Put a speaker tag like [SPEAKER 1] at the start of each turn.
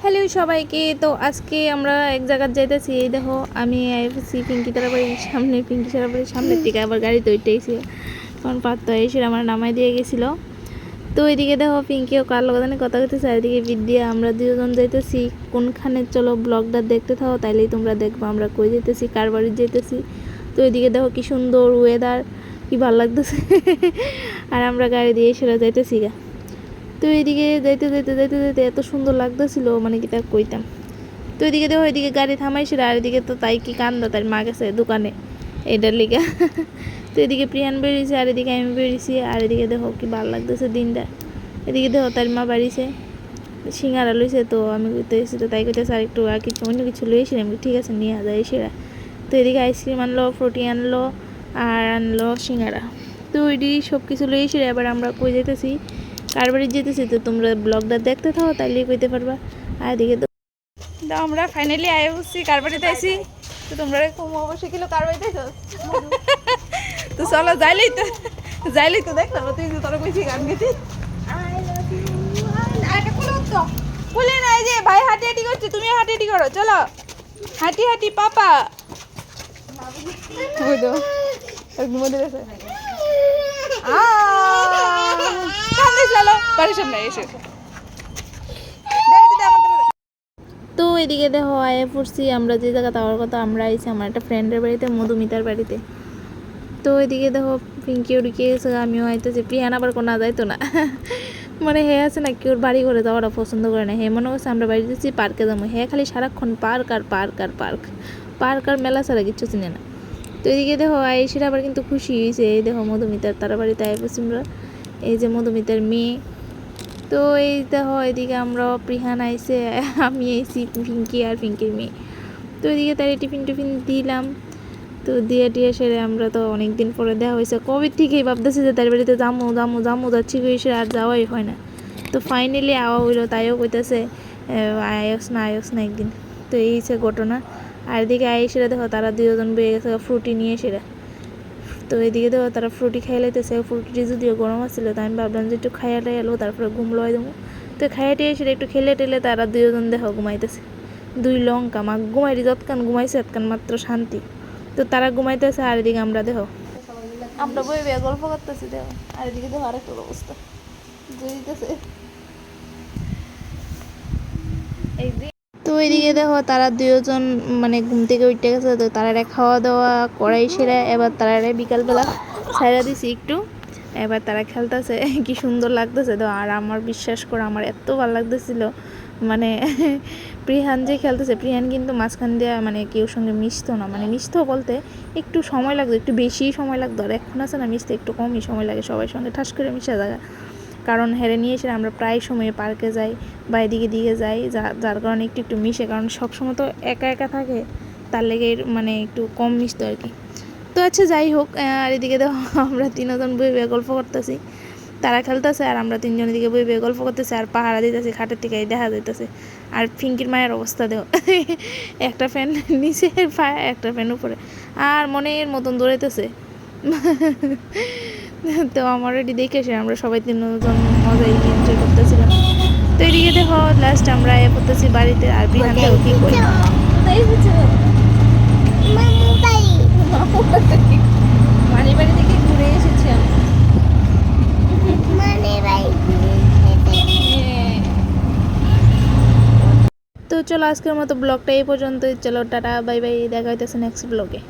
[SPEAKER 1] Hello সবাইকে। তো আজকে আমরা এক জায়গায় যাইতেছি। এই দেখো আমি আইফসি পিঙ্কি তারাবাড়ির সামনে, পিঙ্কি তারাবাড়ির সামনের থেকে আবার গাড়িতে উঠতেছি, কারণ পাত্র এসে আমার নামাই দিয়ে গেছিলো। তো এদিকে দেখো পিঙ্কিও কার লোকাদানে কথা হইতেছে, আর এদিকে বিদ্যা, আমরা দুজন যাইতেছি কোনখানে। চলো ব্লগটা দেখতে থাকো, তাইলেই তোমরা দেখবো আমরা কই যাইতেছি, কার বাড়ি যাইতেছি। তো এদিকে দেখো কি সুন্দর ওয়েদার, কি ভালো লাগতেছে। আর আমরা গাড়ি দিয়ে সেরা যাইতেছি গা। তো এইদিকে যাইতে যাইতে যাইতে যাইতে এত সুন্দর লাগতেছিল, মানে কি তা কইতাম। তো এদিকে দেখো এদিকে গাড়ি থামাইছিল, আর এদিকে তো তাই কি কান্দা, তার মা গেছে দোকানে এটার লিগা। তো এদিকে প্রিয়ান বেরিয়েছে, আর এদিকে আমি বেরিয়েছি, আর এদিকে দেখো কি ভালো লাগতেছে দিনটা। এদিকে দেখো তার মা বাড়িছে, সিঙ্গারা লইছে। তো আমি কইতেছি, তো তাই কইতেছে আর একটু আর কিছু অন্য কিছু লইয়েছি। আমি ঠিক আছে নিয়ে যায় সেরা। তো এদিকে আইসক্রিম আনলো, ফ্রুটি আনলো, আর আনলো সিঙ্গারা। তো ওইটি সব কিছু লইয়েছি। এবার আমরা কই যেতেছি, কার বাড়ি যেতেছি, তো তোমরা ব্লগটা দেখতে থাকো, তাইলে কইতে পারবা। আর এদিকে তো আমরা ফাইনালি আয় বসছি, কার বাড়িতে আইছি। তো তোমরা অবশ্যই কিলো কার বাড়িতে আইছো। তো চলো যাইলেই তো দেখলাম তুই তোরা কইছি গান গেছি। বলে না যে ভাই হাঁটি হাঁটি করছে, তুমিও হাঁটি হাঁটি করো, চলো হাঁটি হাঁটি পাপা। ওই তো ঘুমোতে গেছে। তো এদিকে দেখো আয়ে পড়ছি আমরা যে জায়গা যাওয়ার কথা, আমরা আইছি আমার একটা ফ্রেন্ডের বাড়িতে, মধুমিতার বাড়িতে। তো এদিকে দেখো পিঙ্কি উড়িকে গেছে, আমিও আইতেছি। প্রিয়ান আবার কোনো যাইতো না, মানে হে আছে না কি ওর বাড়ি ঘরে যাওয়াটা পছন্দ করে না। হে মনে করছে আমরা বাড়ি যাচ্ছি পার্কে যাবো, হে খালি সারাক্ষণ পার্ক আর পার্ক আর পার্ক, পার্ক আর মেলা ছাড়া কিচ্ছু চিনে না। তো এদিকে দেখো আয়েশিরা আবার কিন্তু খুশি হয়েছে। এই দেখো মধুমিতার তারা বাড়িতে আয় পড়ছি আমরা, এই যে মধুমিতার মেয়ে। তো এই দেখো এদিকে আমরা প্রিহান আইসে, আমি আইসি, পিঙ্কি আর পিঙ্কির মেয়ে। তো এদিকে তার টিফিন টিফিন দিলাম। তো দিয়ে টিয়ে সেরে আমরা তো অনেক দিন পরে দেওয়া হয়েছে, কবে থেকেই ভাবতেছি যে তার বাড়িতে যামো যামো যামো, যাচ্ছি সে আর যাওয়াই হয় না। তো ফাইনালি আওয়া হইলো, তাইও কইতেছে আয়স না একদিন। তো এই হচ্ছে ঘটনা। আর এদিকে আয়েসেরা দেখো তারা দুজন বেয়ে গেছে ফ্রুটি নিয়ে সেরা। তো এদিকে দেখো তারা ফ্রুটি খাই লাইতেছে। ফ্রুটি যদিও গরম আসছিল, তো আমি ভাবলাম যে একটু খাইয়া টাই এলো, তারপরে ঘুমলোয় দেবো। তো খাইয়া টেয়ে সেটা একটু খেলে টেলে তারা দুজন দেখো ঘুমাইতেছে। দুই লঙ্কা মা ঘুমাই যতক্ষণ ঘুমাইছে তৎক্ষণ মাত্র শান্তি। তো তারা ঘুমাইতেছে, আর এদিকে আমরা দেখো আমরা বই বেয়ে গল্প করতেছি দেখো। আর এদিকে দেখো আরেকটা অবস্থা দিতেছে। তো এদিকে দেখো তারা দুজন মানে ঘুম থেকে উঠে গেছে। তো তারা খাওয়া দাওয়া করাই সেরা, এবার তারা বিকালবেলা ছাইরা দিছি একটু, এবার তারা খেলতেছে, কি সুন্দর লাগতেছে। তো আর আমার বিশ্বাস করে আমার এত ভালো লাগতেছিল, মানে প্রিহান যে খেলতেছে, প্রিহান কিন্তু মাঝখান দিয়ে মানে কেউ সঙ্গে মিশতো না, মানে মিশতো বলতে একটু সময় লাগতো, একটু বেশি সময় লাগতো। আর এখন আছে না মিশতে একটু কমই সময় লাগে সবার সঙ্গে ঠাস করে মিশা জায়গা। কারণ হেরে নিয়ে এসে আমরা প্রায় সময় পার্কে যাই বা এদিকে দিকে যাই, যার কারণে একটু একটু মিশে, কারণ সবসময় তো একা একা থাকে, তার লেগে মানে একটু কম মিশতো আর কি। তো আচ্ছা যাই হোক, আর এদিকে দেখো আমরা তিনজন বই বয়ে গল্প করতেছি, তারা খেলতেছে আর আমরা তিনজন এদিকে বই বয়ে গল্প করতেছি আর পাহারা দিতেছি, খাটের থেকে দেখা যাইতেছে। আর পিঙ্কির মায়ের অবস্থা দেখো, একটা ফ্যান নিচে একটা ফ্যান উপরে, আর মনের মতন দৌড়াইতেছে। তো আমার এটি দেখে এসে আমরা সবাই তিনজন মজাই এনজয় করতেছিলাম। তো এদিকে দেখো লাস্ট আমরা এ করতেছি বাড়িতে, আর বিহান দেখো কি করি মানি বাড়ি থেকে ঘুরে এসেছি আমি। তো চলো আজকের মতো ব্লগটা এই পর্যন্তই। চলো টাটা বাই বাই, দেখা হইতেছে নেক্সট ব্লগে।